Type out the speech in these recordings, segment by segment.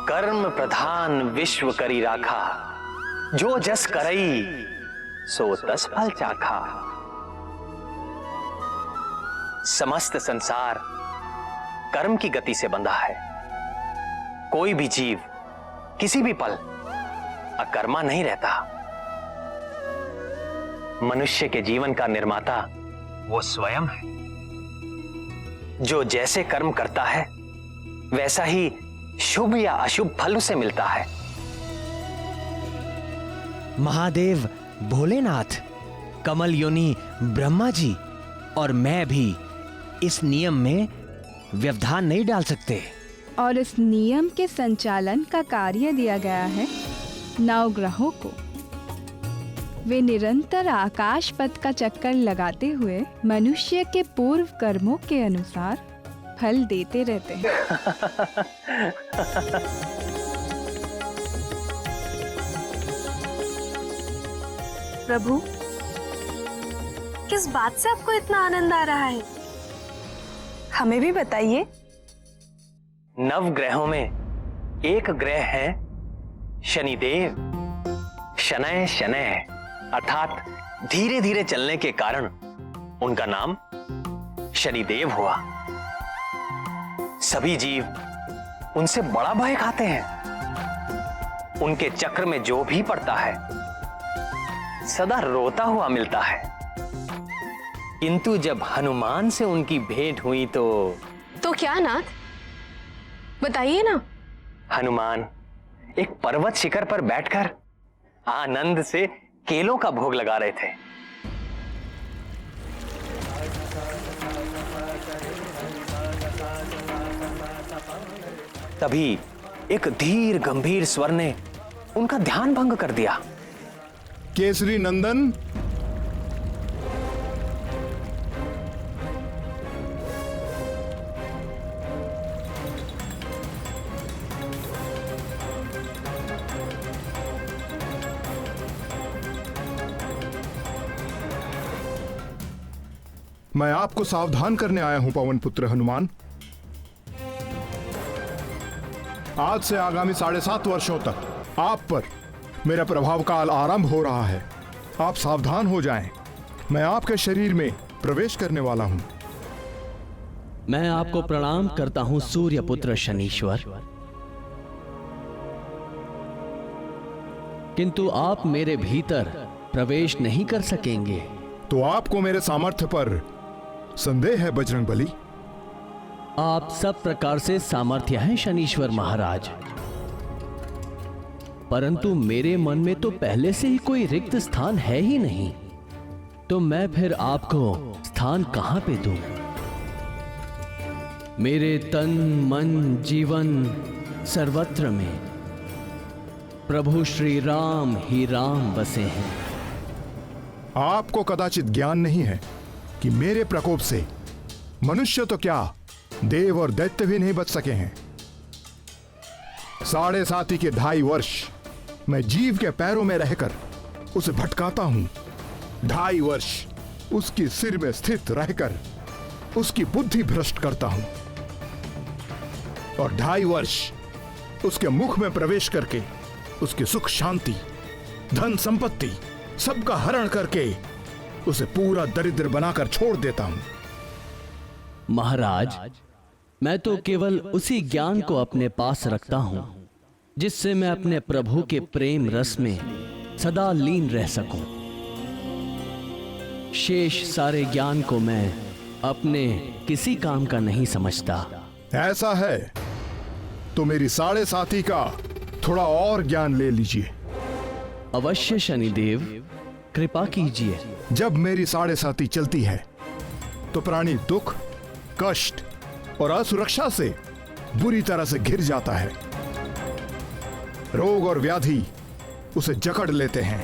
कर्म प्रधान विश्व करी राखा, जो जस करई सो तस फल चाखा। समस्त संसार कर्म की गति से बंधा है। कोई भी जीव किसी भी पल अकर्मा नहीं रहता। मनुष्य के जीवन का निर्माता वो स्वयं है। जो जैसे कर्म करता है वैसा ही शुभ या अशुभ फल उसे मिलता है। महादेव भोलेनाथ, कमल योनि ब्रह्मा जी और मैं भी इस नियम में व्यवधान नहीं डाल सकते। और इस नियम के संचालन का कार्य दिया गया है नवग्रहों को। वे निरंतर आकाश पथ का चक्कर लगाते हुए मनुष्य के पूर्व कर्मों के अनुसार फल देते रहते हैं। प्रभु, किस बात से आपको इतना आनंद आ रहा है? हमें भी बताइए। नवग्रहों में एक ग्रह है शनिदेव। शनय शनय अर्थात धीरे धीरे चलने के कारण उनका नाम शनिदेव हुआ। सभी जीव उनसे बड़ा भय खाते हैं। उनके चक्र में जो भी पड़ता है सदा रोता हुआ मिलता है। किंतु जब हनुमान से उनकी भेंट हुई तो क्या नाथ, बताइए ना। हनुमान एक पर्वत शिखर पर बैठकर आनंद से केलों का भोग लगा रहे थे। तभी एक धीर गंभीर स्वर ने उनका ध्यान भंग कर दिया। केसरी नंदन, मैं आपको सावधान करने आया हूं पवन पुत्र हनुमान। आज से आगामी 7.5 वर्षों तक आप पर मेरा प्रभाव काल आरंभ हो रहा है। आप सावधान हो जाएं। मैं आपके शरीर में प्रवेश करने वाला हूं। मैं आपको प्रणाम करता हूं सूर्य पुत्र शनीश्वर, किंतु आप मेरे भीतर प्रवेश नहीं कर सकेंगे। तो आपको मेरे सामर्थ्य पर संदेह है बजरंगबली? आप सब प्रकार से सामर्थ्य हैं शनीश्वर महाराज, परंतु मेरे मन में तो पहले से ही कोई रिक्त स्थान है ही नहीं, तो मैं फिर आपको स्थान कहां पे दूं? मेरे तन मन जीवन सर्वत्र में प्रभु श्री राम ही राम बसे हैं। आपको कदाचित ज्ञान नहीं है कि मेरे प्रकोप से मनुष्य तो क्या देव और दैत्य भी नहीं बच सके हैं। 7.5 के 2.5 वर्ष मैं जीव के पैरों में रहकर उसे भटकाता हूं। 2.5 वर्ष उसकी सिर में स्थित रहकर उसकी बुद्धि भ्रष्ट करता हूं और 2.5 वर्ष उसके मुख में प्रवेश करके उसकी सुख शांति धन संपत्ति सबका हरण करके उसे पूरा दरिद्र बनाकर छोड़ देता हूं। महाराज, मैं तो केवल उसी ज्ञान को अपने पास रखता हूं जिससे मैं अपने प्रभु के प्रेम रस में सदा लीन रह सकूं। शेष सारे ज्ञान को मैं अपने किसी काम का नहीं समझता। ऐसा है तो मेरी 7.5 का थोड़ा और ज्ञान ले लीजिए। अवश्य शनिदेव, कृपा कीजिए। जब मेरी 7.5 चलती है तो प्राणी दुख कष्ट और असुरक्षा से बुरी तरह से घिर जाता है। रोग और व्याधि उसे जकड़ लेते हैं।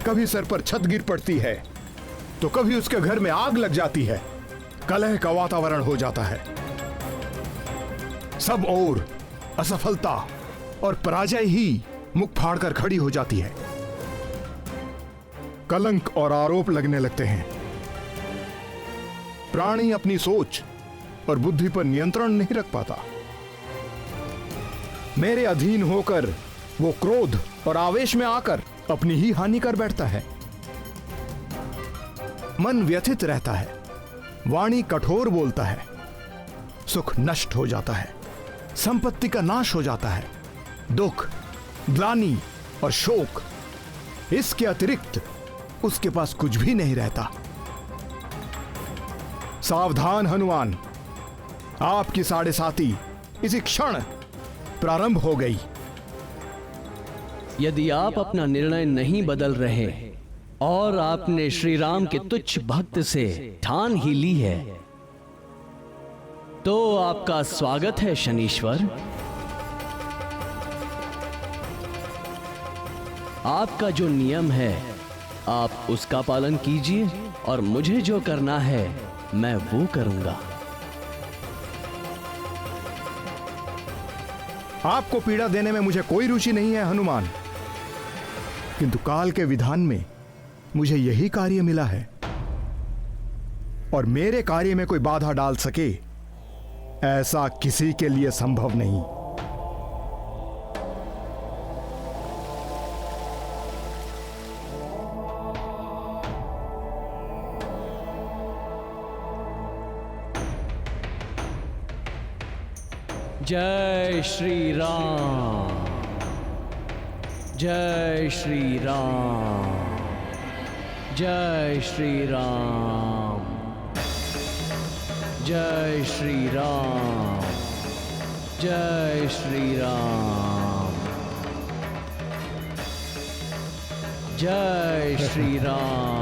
कभी सर पर छत गिर पड़ती है तो कभी उसके घर में आग लग जाती है। कलह का वातावरण हो जाता है। सब ओर असफलता और पराजय ही मुख फाड़कर खड़ी हो जाती है। कलंक और आरोप लगने लगते हैं। प्राणी अपनी सोच और बुद्धि पर नियंत्रण नहीं रख पाता। मेरे अधीन होकर वो क्रोध और आवेश में आकर अपनी ही हानि कर बैठता है। मन व्यथित रहता है, वाणी कठोर बोलता है, सुख नष्ट हो जाता है, संपत्ति का नाश हो जाता है, दुख, ग्लानि और शोक, इसके अतिरिक्त उसके पास कुछ भी नहीं रहता। सावधान हनुमान, आपकी 7.5 इसी क्षण प्रारंभ हो गई। यदि आप अपना निर्णय नहीं बदल रहे और आपने श्री राम के तुच्छ भक्त से ठान ही ली है, तो आपका स्वागत है शनीश्वर। आपका जो नियम है आप उसका पालन कीजिए और मुझे जो करना है मैं वो करूंगा। आपको पीड़ा देने में मुझे कोई रुचि नहीं है हनुमान, किंतु काल के विधान में मुझे यही कार्य मिला है और मेरे कार्य में कोई बाधा डाल सके ऐसा किसी के लिए संभव नहीं। जय श्री राम, जय श्री राम, जय श्री राम, जय श्री राम, जय श्री राम, जय श्री राम।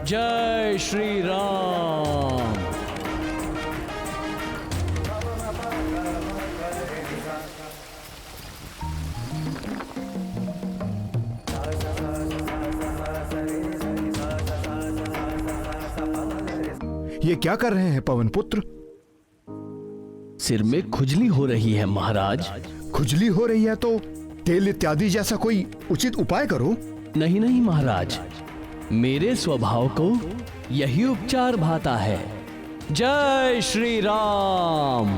जय श्री राम। ये क्या कर रहे हैं पवन पुत्र? सिर में खुजली हो रही है महाराज। खुजली हो रही है तो तेल इत्यादि जैसा कोई उचित उपाय करो। नहीं नहीं महाराज, मेरे स्वभाव को यही उपचार भाता है। जय श्री राम।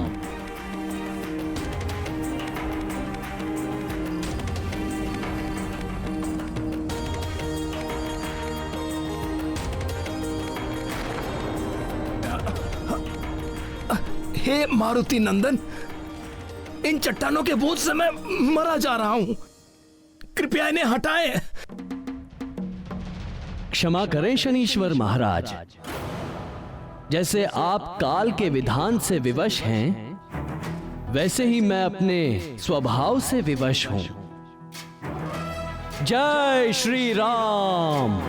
हे मारुति नंदन, इन चट्टानों के बोझ से मैं मरा जा रहा हूं, कृपया इन्हें हटाएं। क्षमा करें शनीश्वर महाराज, जैसे आप काल के विधान से विवश हैं, वैसे ही मैं अपने स्वभाव से विवश हूं। जय श्री राम।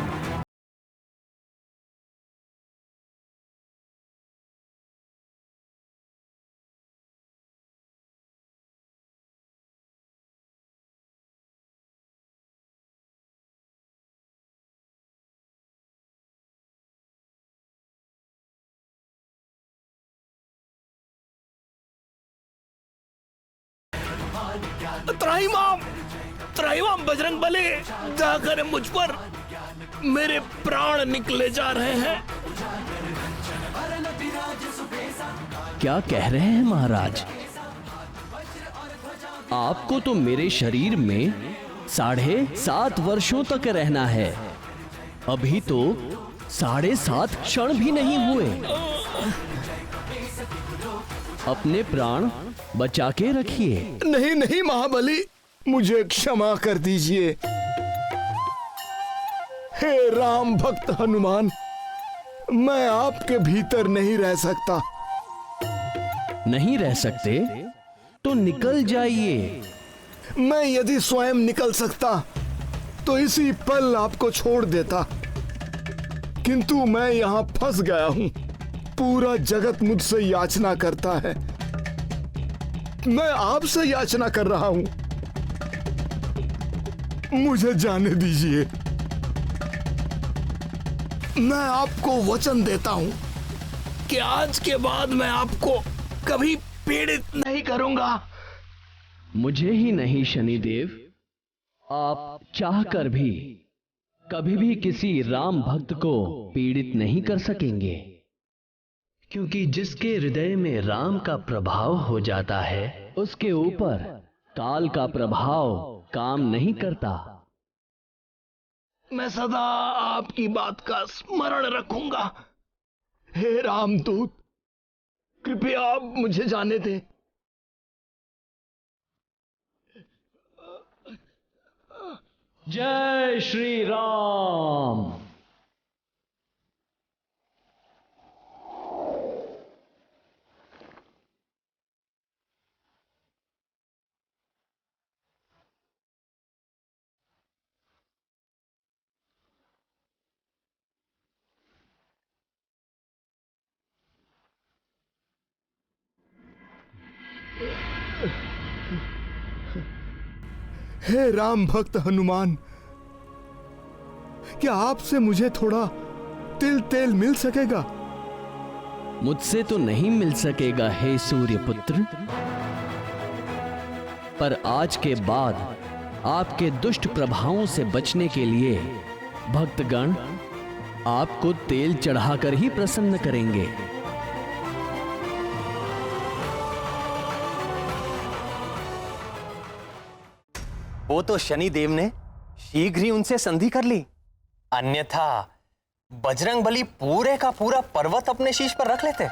त्राहिमाम बजरंग बली, दया करें मुझ पर, मेरे प्राण निकले जा रहे हैं। क्या कह रहे हैं महाराज? आपको तो मेरे शरीर में 7.5 वर्षों तक रहना है, अभी तो 7.5 क्षण भी नहीं हुए। अपने प्राण बचा के रखिए। नहीं नहीं महाबली, मुझे क्षमा कर दीजिए। हे राम भक्त हनुमान, मैं आपके भीतर नहीं रह सकता। नहीं रह सकते तो निकल जाइए। मैं यदि स्वयं निकल सकता तो इसी पल आपको छोड़ देता, किंतु मैं यहां फंस गया हूं। पूरा जगत मुझसे याचना करता है, मैं आपसे याचना कर रहा हूं, मुझे जाने दीजिए। मैं आपको वचन देता हूं कि आज के बाद मैं आपको कभी पीड़ित नहीं करूंगा। मुझे ही नहीं शनिदेव, आप चाहकर भी कभी भी किसी राम भक्त को पीड़ित नहीं कर सकेंगे, क्योंकि जिसके हृदय में राम का प्रभाव हो जाता है उसके ऊपर काल का प्रभाव काम नहीं करता। मैं सदा आपकी बात का स्मरण रखूंगा। हे रामदूत, कृपया आप मुझे जाने दें। जय श्री राम। हे राम भक्त हनुमान, क्या आपसे मुझे थोड़ा तिल तेल मिल सकेगा? मुझसे तो नहीं मिल सकेगा हे सूर्यपुत्र, पर आज के बाद आपके दुष्ट प्रभावों से बचने के लिए भक्तगण आपको तेल चढ़ाकर ही प्रसन्न करेंगे। वो तो शनिदेव ने शीघ्र ही उनसे संधि कर ली, अन्यथा बजरंगबली पूरे का पूरा पर्वत अपने शीश पर रख लेते।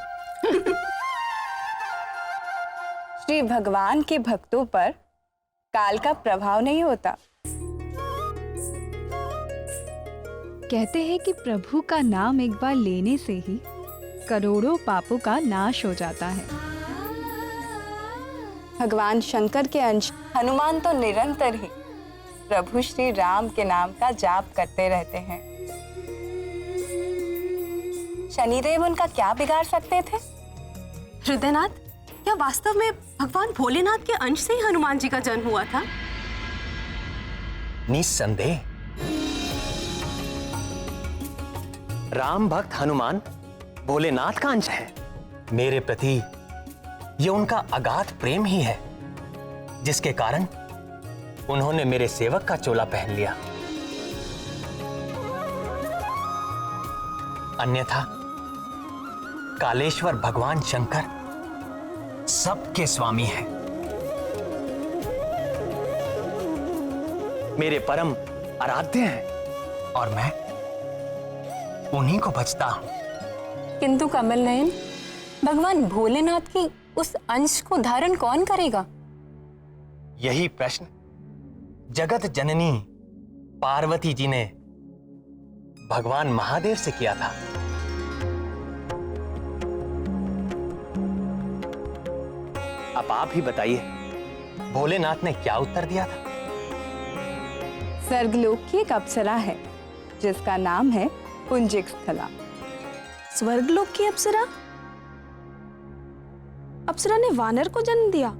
श्री भगवान के भक्तों पर काल का प्रभाव नहीं होता। कहते हैं कि प्रभु का नाम एक बार लेने से ही करोड़ों पापों का नाश हो जाता है। भगवान शंकर के अंश हनुमान तो निरंतर ही प्रभु श्री राम के नाम का जाप करते रहते हैं। शनिदेव उनका क्या बिगाड़ सकते थे? हृदयनाथ, क्या वास्तव में भगवान भोलेनाथ के अंश से ही हनुमान जी का जन्म हुआ था? निस्संदेह राम भक्त हनुमान भोलेनाथ का अंश है। मेरे प्रति ये उनका अगाध प्रेम ही है जिसके कारण उन्होंने मेरे सेवक का चोला पहन लिया। अन्यथा कालेश्वर भगवान शंकर सबके स्वामी हैं, मेरे परम आराध्य हैं और मैं उन्हीं को भजता हूं। किंतु कमल नयन, भगवान भोलेनाथ की उस अंश को धारण कौन करेगा? यही प्रश्न जगत जननी पार्वती जी ने भगवान महादेव से किया था। अब आप ही बताइए, भोलेनाथ ने क्या उत्तर दिया था? स्वर्गलोक की एक अप्सरा है जिसका नाम है पुंजिक स्थला। स्वर्गलोक की अप्सरा? अप्सरा ने वानर को जन्म दिया,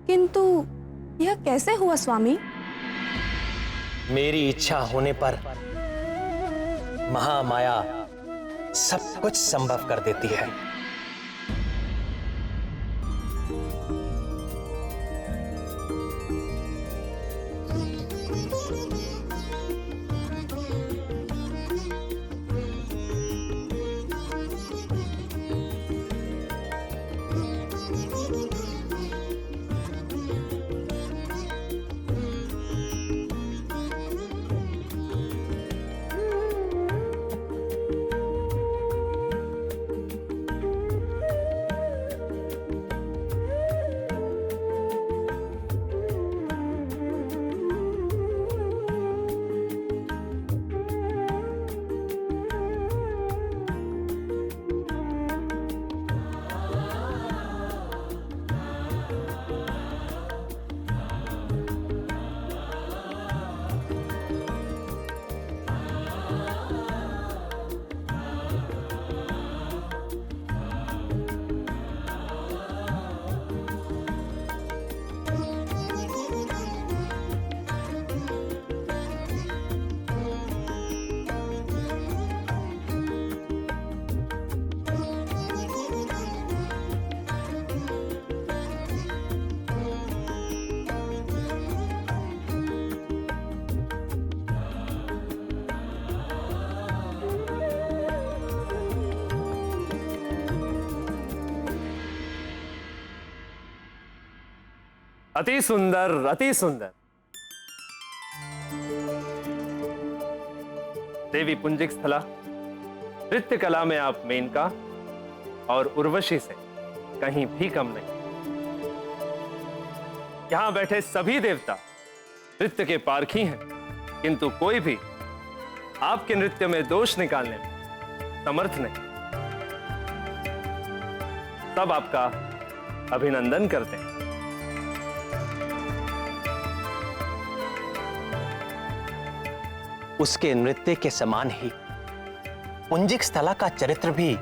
किंतु यह कैसे हुआ स्वामी? मेरी इच्छा होने पर महामाया सब कुछ संभव कर देती है। अति सुंदर, अति सुंदर। देवी पुंजिक स्थला, नृत्य कला में आप मेनका और उर्वशी से कहीं भी कम नहीं। यहां बैठे सभी देवता नृत्य के पारखी हैं, किंतु कोई भी आपके नृत्य में दोष निकालने में समर्थ नहीं। सब आपका अभिनंदन करते हैं। उसके नृत्य के समान ही पुंजिक स्थला का चरित्र भी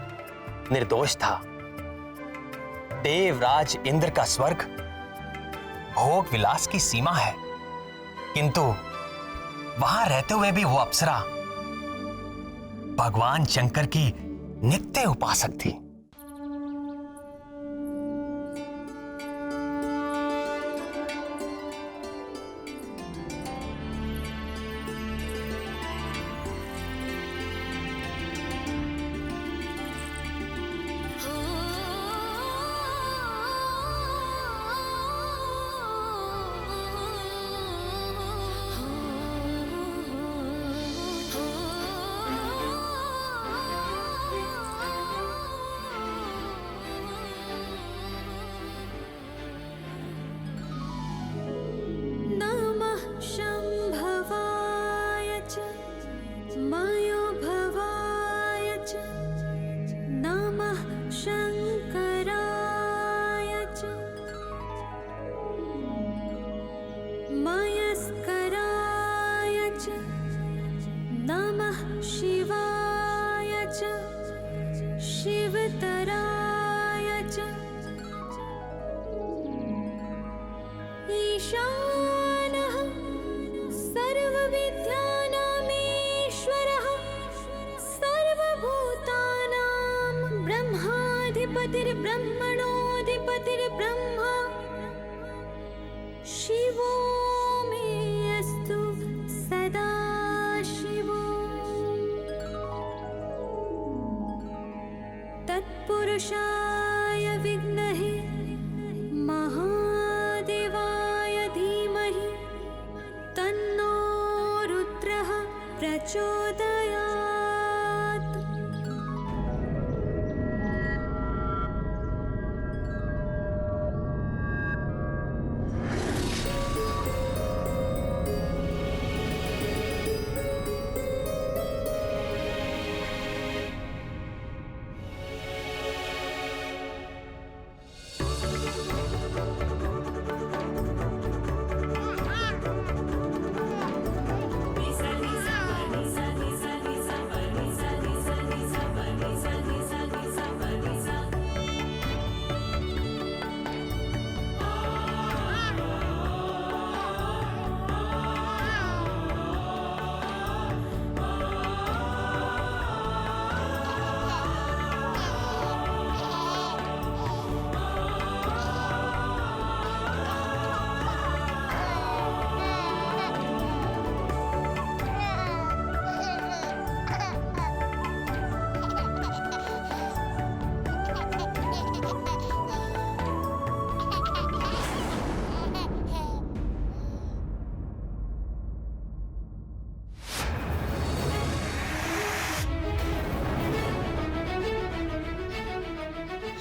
निर्दोष था। देवराज इंद्र का स्वर्ग भोग विलास की सीमा है, किंतु वहां रहते हुए भी वो अप्सरा भगवान शंकर की नित्य उपासक थी। ब्रह्मा शिवो मे अस्तु सदा शिवो तत्पुरुषाय विद्महे महादेवाय धीमहि तन्नो रुद्रः प्रचोदयात्।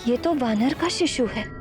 ये तो वानर का शिशु है।